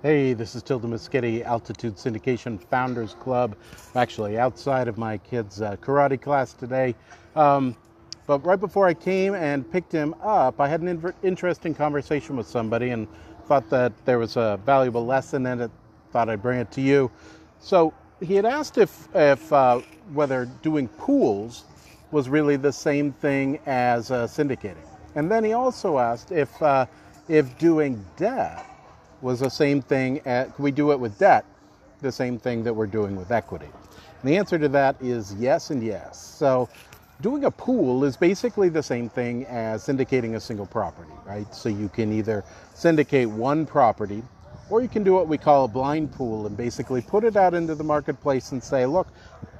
Hey, this is Tilda Muschetti, Altitude Syndication Founders Club. I'm actually outside of my kid's karate class today. But right before I came and picked him up, I had an interesting conversation with somebody and thought that there was a valuable lesson in it. Thought I'd bring it to you. So he had asked if whether doing pools was really the same thing as syndicating. And then he also asked if doing debt was the same thing, can we do it with debt, the same thing that we're doing with equity? And the answer to that is yes and yes. So doing a pool is basically the same thing as syndicating a single property, right? So you can either syndicate one property, or you can do what we call a blind pool and basically put it out into the marketplace and say, look,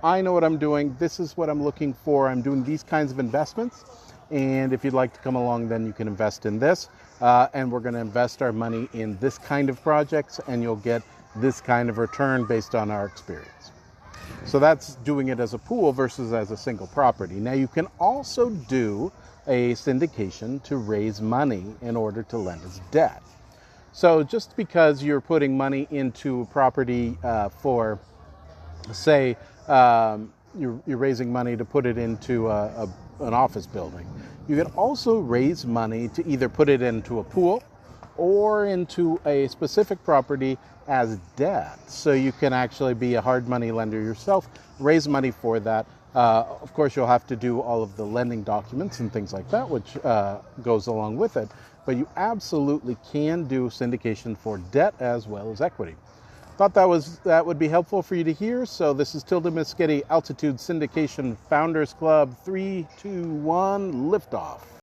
I know what I'm doing, this is what I'm looking for, I'm doing these kinds of investments, and if you'd like to come along, then you can invest in this. And we're going to invest our money in this kind of projects, and you'll get this kind of return based on our experience. So that's doing it as a pool versus as a single property. Now you can also do a syndication to raise money in order to lend as debt. So just because you're putting money into a property for, say, you're raising money to put it into an office building, you can also raise money to either put it into a pool or into a specific property as debt. So you can actually be a hard money lender yourself, raise money for that. Of course, you'll have to do all of the lending documents and things like that, which goes along with it. But you absolutely can do syndication for debt as well as equity. Thought that would be helpful for you to hear. So this is Tilda Muschetti, Altitude Syndication Founders Club. 3, 2, 1, liftoff.